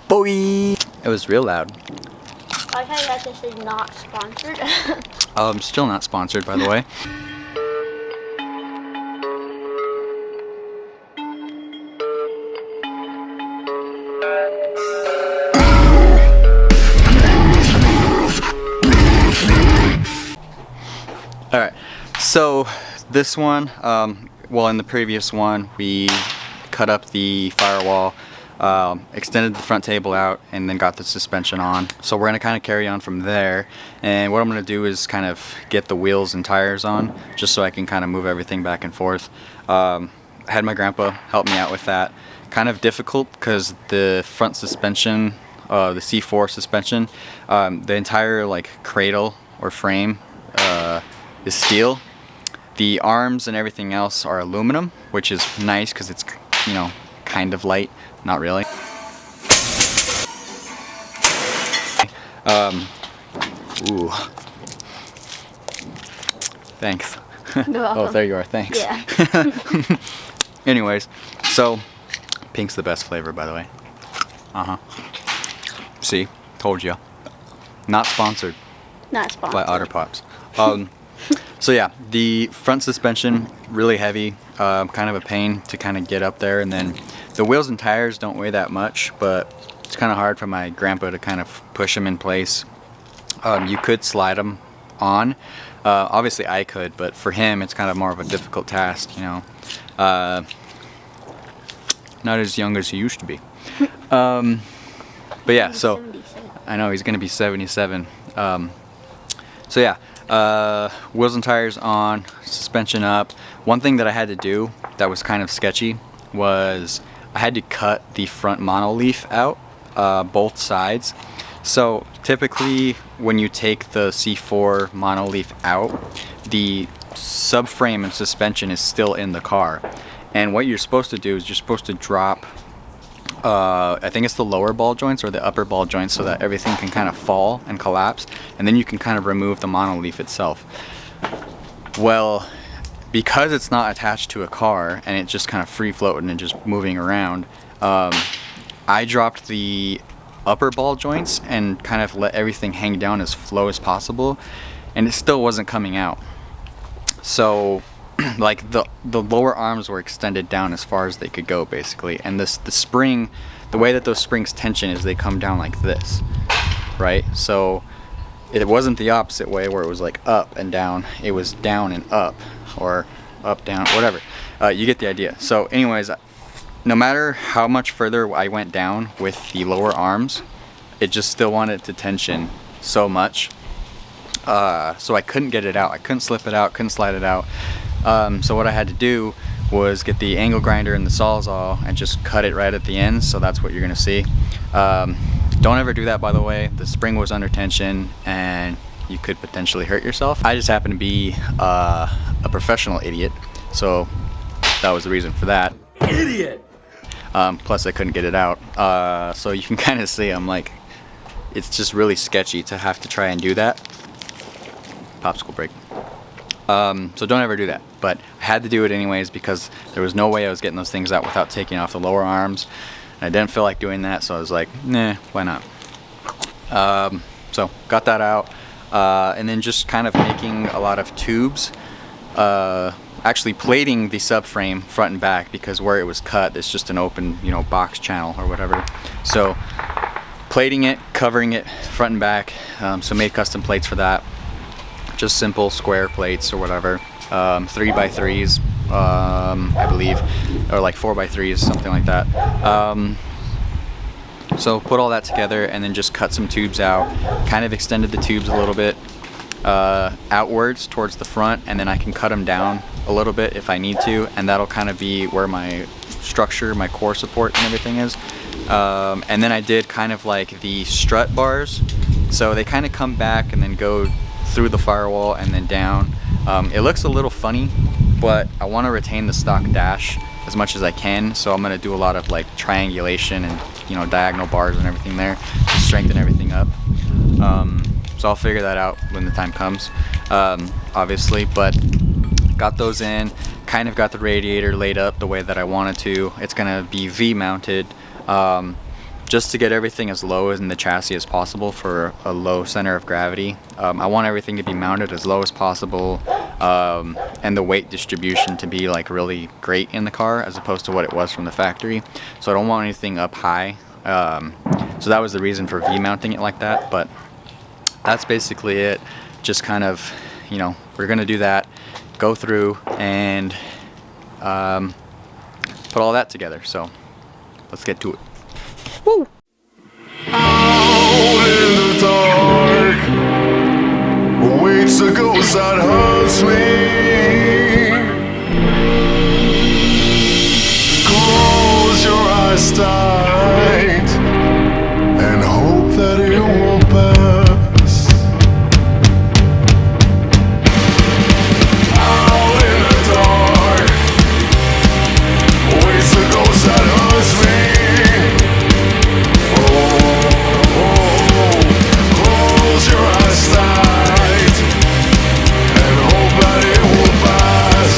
Boy! It was real loud. I like how you had to say not sponsored. Still not sponsored, by the way. Alright, so this one, well, in the previous one, we cut up the firewall, extended the front table out, and then got the suspension on. So we're going to kind of carry on from there, and what I'm going to do is kind of get the wheels and tires on, just so I can kind of move everything back and forth. I had my grandpa help me out with that. Kind of difficult because the front suspension, the C4 suspension, the entire like cradle or frame is steel. The arms and everything else are aluminum, which is nice because it's, you know, kind of light. Not really. Ooh. Thanks. Oh, there you are. Thanks. Yeah. Anyways, so pink's the best flavor, by the way. See, told you. Not sponsored. Not sponsored. By Otter Pops. So yeah, the front suspension, really heavy, kind of a pain to kind of get up there, and then the wheels and tires don't weigh that much, but it's kind of hard for my grandpa to kind of push them in place. You could slide them on. Obviously I could, but for him it's kind of more of a difficult task, you know. Not as young as he used to be. But yeah, so 77. I know he's gonna be 77. So yeah, wheels and tires on, suspension up. One thing that I had to do that was kind of sketchy was I had to cut the front monoleaf out, both sides. So typically when you take the C4 monoleaf out, the subframe and suspension is still in the car. And what you're supposed to do is you're supposed to drop, I think it's the lower ball joints or the upper ball joints, so that everything can kind of fall and collapse, and then you can kind of remove the monoleaf itself. Well, because it's not attached to a car and it's just kind of free floating and just moving around, I dropped the upper ball joints and kind of let everything hang down as low as possible, and it still wasn't coming out. So like the lower arms were extended down as far as they could go, basically, and the spring, the way that those springs tension is they come down like this, right? So it wasn't the opposite way where it was like up and down, it was down and up, or up, down, whatever. You get the idea. So anyways, no matter how much further I went down with the lower arms, it just still wanted to tension so much. So I couldn't get it out. I couldn't slip it out, couldn't slide it out. So what I had to do was get the angle grinder and the Sawzall and just cut it right at the end, so that's what you're gonna see. Don't ever do that, by the way. The spring was under tension and you could potentially hurt yourself. I just happen to be a professional idiot, so that was the reason for that. Idiot! Plus I couldn't get it out. So you can kind of see, I'm like, it's just really sketchy to have to try and do that. Popsicle break. So don't ever do that, but I had to do it anyways because there was no way I was getting those things out without taking off the lower arms, and I didn't feel like doing that, so I was like, nah, why not? So got that out, and then just kind of making a lot of tubes, actually plating the subframe front and back, because where it was cut it's just an open, you know, box channel or whatever. So plating it, covering it front and back, so made custom plates for that. Just simple square plates or whatever, 3x3s, I believe, or like 4x3s, something like that. So put all that together and then just cut some tubes out, kind of extended the tubes a little bit outwards towards the front, and then I can cut them down a little bit if I need to, and that'll kind of be where my structure, my core support and everything is. And then I did kind of like the strut bars, so they kind of come back and then go through the firewall and then down. It looks a little funny, but I want to retain the stock dash as much as I can, so I'm going to do a lot of like triangulation and, you know, diagonal bars and everything there to strengthen everything up. So I'll figure that out when the time comes, obviously, but got those in, kind of got the radiator laid up the way that I wanted to. It's going to be V mounted. just to get everything as low in the chassis as possible for a low center of gravity. I want everything to be mounted as low as possible, and the weight distribution to be like really great in the car as opposed to what it was from the factory. So I don't want anything up high. So that was the reason for V-mounting it like that, but that's basically it. Just kind of, you know, we're gonna do that, go through and put all that together. So let's get to it. Woo! Out in the dark waits a ghost that haunts me. Close your eyes tight and hope that it won't pass. Out in the dark waits a ghost that haunts me. Close your eyes tight and hope that it will pass.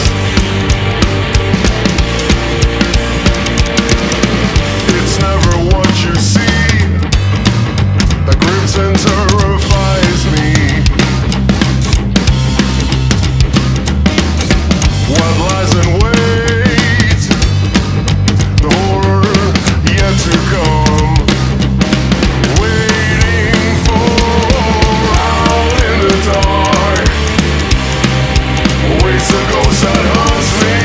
It's never what you see that grips and terrifies me. What lies in wait, the horror yet to come. Waiting for out in the dark waits a ghost that haunts me.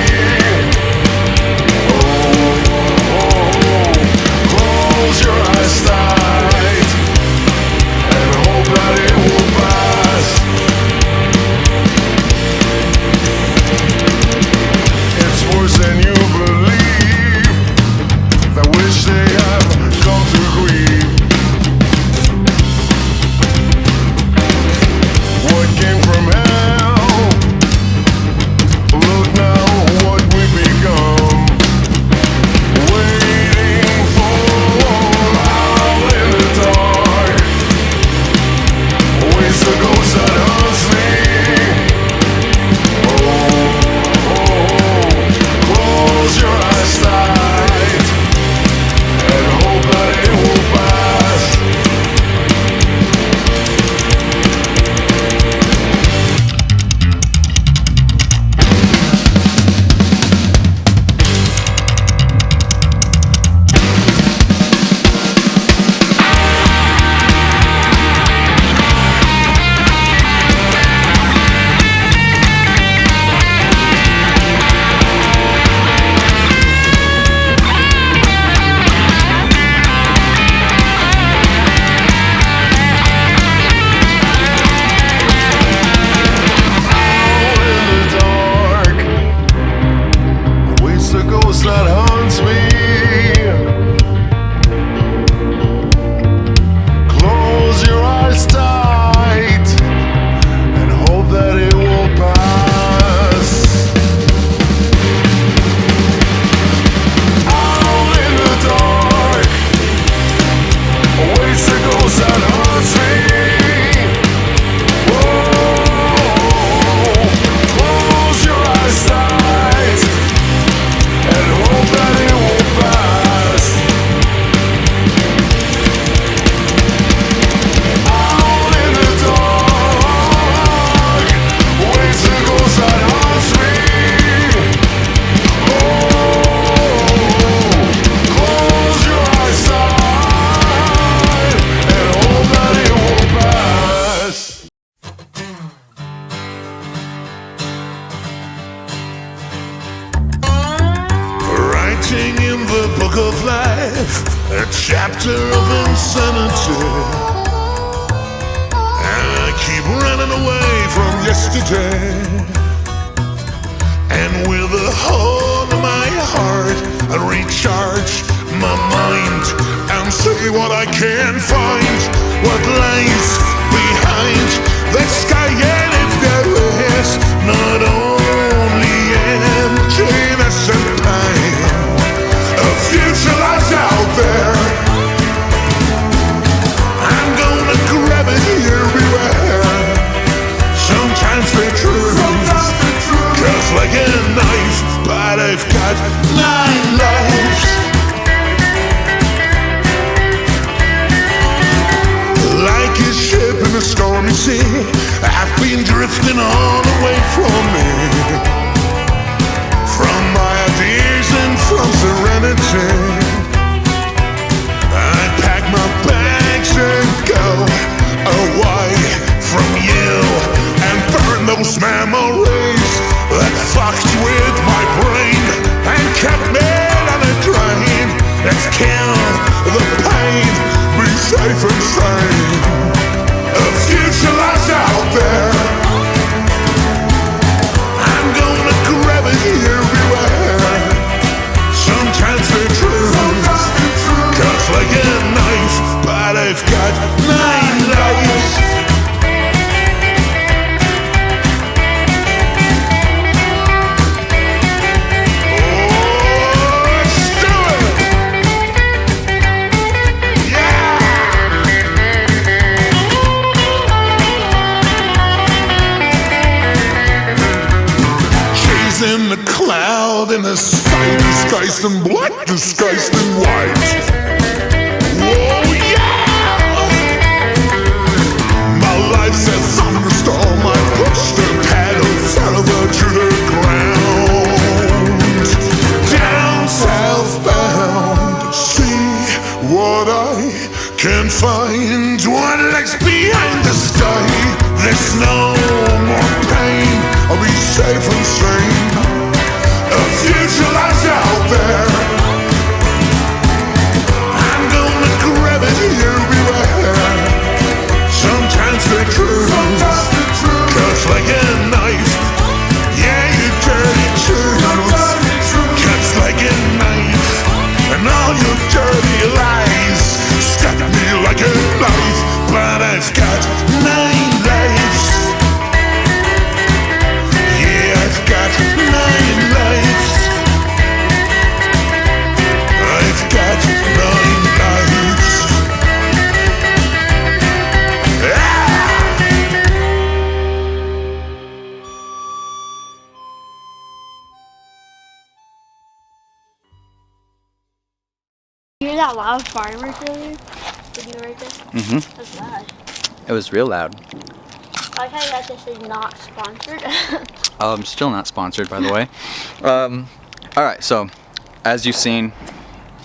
Close your eyes tight and hope that it will pass. It's worse than you believe, that which they have come to grieve. What came from hell, look now what we've become. Waiting for out in the dark waits the ghost that haunts me. Close your eyes tight and hope that it will pass. Out in the dark waits the ghost that haunts me. Close your eyes tight and hope that it will pass. Out in the dark waits the ghost that haunts me. Close your eyes tight and hope that it will pass. Out in the dark waits the ghost that haunts me. Close your eyes tight and hope that it will pass. Writing in the book of life a chapter of insanity. I keep running away from yesterday, and with a hole in my heart I recharge my mind and see what I can find, what lies behind the sky. And if there is not only emptiness and pain, a future lies out there, I'm gonna grab it everywhere. Sometimes the truth cuts like a knife, but I've got 9 lives. see, I've been drifting all away from me, from my ideas and from serenity. I pack my bags and go away from you and burn those memories that fucked with my brain and kept me on a drain. Let's kill the pain, be safe and sane. A future lies out there. I'm gonna grab it everywhere. Sometimes the truth cuts like a knife, but I've got 9 lives. In the cloud, in the sky, disguised in black, disguised in white. Whoa, yeah! My life's a thunderstorm. I pushed the pedal, fell over to the ground. Down southbound, see what I can find. What lies behind the sky. There's no more pain. I'll be safe and sane. A future lies out there. I'm gonna grab it everywhere. Sometimes the truth cuts like a knife. Yeah, you dirty truth cuts like a knife. And all your dirty lies stab me like a knife. But I've got 9 lives. I've got 9 lives. I've got 9 lives. You hear that loud fireworks earlier? Did you write this? Mm-hmm. That's loud. It was real loud. I like how you got this is not sponsored. Still not sponsored, by the way. Alright, so as you've seen,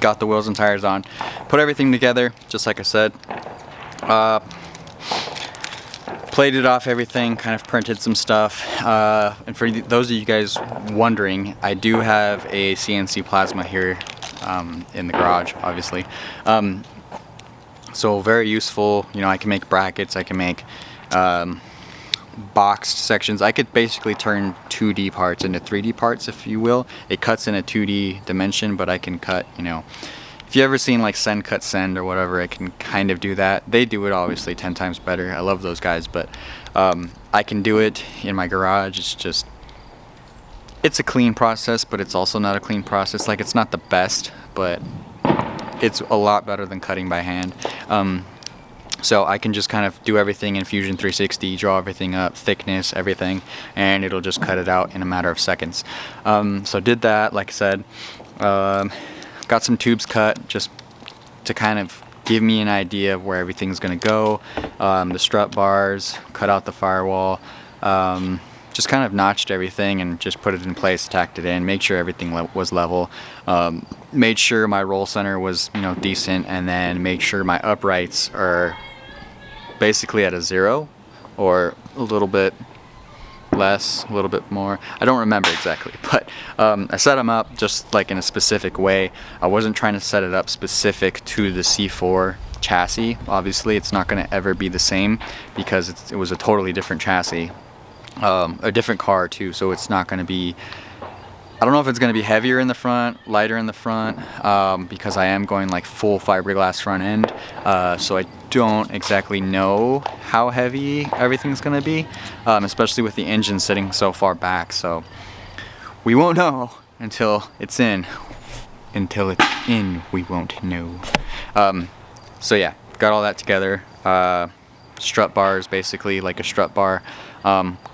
got the wheels and tires on. Put everything together, just like I said. Plated off everything, kind of printed some stuff. And for those of you guys wondering, I do have a CNC plasma here in the garage, obviously. So very useful. You know, I can make brackets, I can make boxed sections. I could basically turn 2D parts into 3D parts, if you will. It cuts in a 2D dimension, but I can cut, you know, if you ever seen like Send Cut Send or whatever, I can kind of do that. They do it obviously 10 times better. I love those guys, but I can do it in my garage. It's just, it's a clean process, but it's also not a clean process. Like, it's not the best, but it's a lot better than cutting by hand. So I can just kind of do everything in Fusion 360, draw everything up, thickness, everything, and it'll just cut it out in a matter of seconds. So did that, like I said. Got some tubes cut just to kind of give me an idea of where everything's going to go. The strut bars, cut out the firewall, just kind of notched everything and just put it in place, tacked it in, made sure everything was level. Made sure my roll center was, you know, decent, and then made sure my uprights are basically at a 0 or a little bit less, a little bit more. I don't remember exactly, but I set them up just like in a specific way. I wasn't trying to set it up specific to the C4 chassis. Obviously, it's not going to ever be the same because it was a totally different chassis, a different car too, so it's not going to be, I don't know if it's going to be heavier in the front, lighter in the front, because I am going like full fiberglass front end, so I don't exactly know how heavy everything's going to be, especially with the engine sitting so far back, so we won't know until it's in. Until it's in, we won't know. So yeah, got all that together. Strut bars, basically like a strut bar.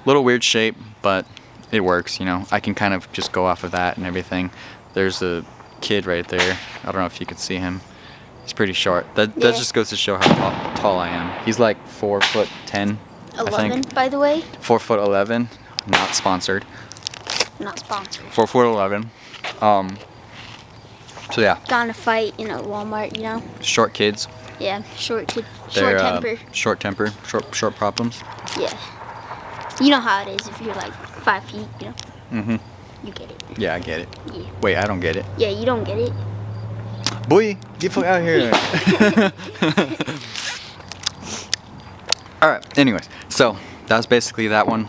Little weird shape, but it works, you know. I can kind of just go off of that and everything. There's a kid right there. I don't know if you can see him. He's pretty short. That just goes to show how tall I am. He's like 4'10", 11, by the way. 4'11", not sponsored. Not sponsored. 4'11". So yeah. Got in a fight in a Walmart, you know? Short kids. Yeah, short kid. They're, Short temper. Short temper. Short problems. Yeah. You know how it is if you're like 5 feet, you know? Mm-hmm. You get it. Yeah, I get it. Yeah. Wait, I don't get it. Yeah, you don't get it. Boy, get fuck out of here. Alright, anyways. So, that was basically that one.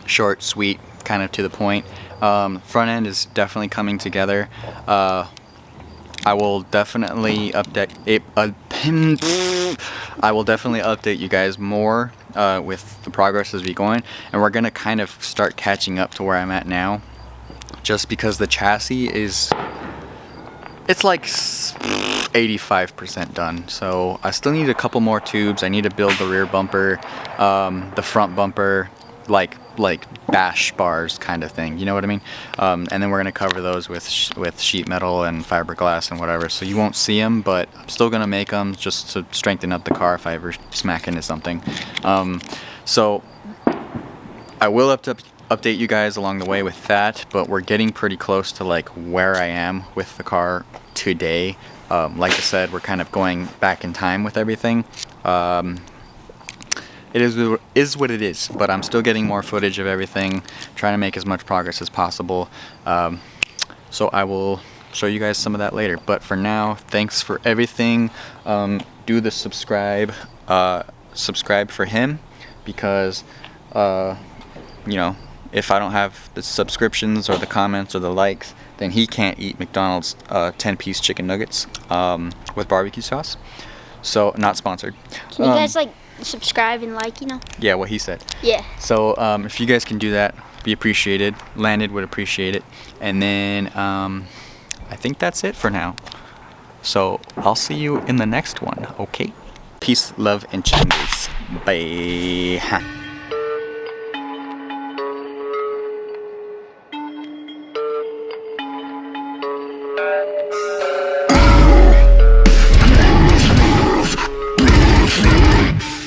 Short, sweet, kind of to the point. Front end is definitely coming together. I will definitely update you guys more with the progress as we going, and we're gonna kind of start catching up to where I'm at now, just because the chassis it's like 85% done. So I still need a couple more tubes. I need to build the rear bumper, the front bumper, like bash bars kind of thing, you know what I mean? And then we're gonna cover those with sheet metal and fiberglass and whatever, so you won't see them, but I'm still gonna make them just to strengthen up the car if I ever smack into something. So I will update you guys along the way with that, but we're getting pretty close to like where I am with the car today. Like I said, we're kind of going back in time with everything. It is what it is, but I'm still getting more footage of everything, trying to make as much progress as possible. So I will show you guys some of that later. But for now, thanks for everything. Do the subscribe for him, because you know, if I don't have the subscriptions or the comments or the likes, then he can't eat McDonald's 10-piece chicken nuggets with barbecue sauce. So not sponsored. Can you guys like subscribe and like, you know? Yeah, what he said. Yeah. So if you guys can do that, be appreciated. Landed would appreciate it. And then I think that's it for now. So I'll see you in the next one, okay? Peace, love, and chicken grease. Bye.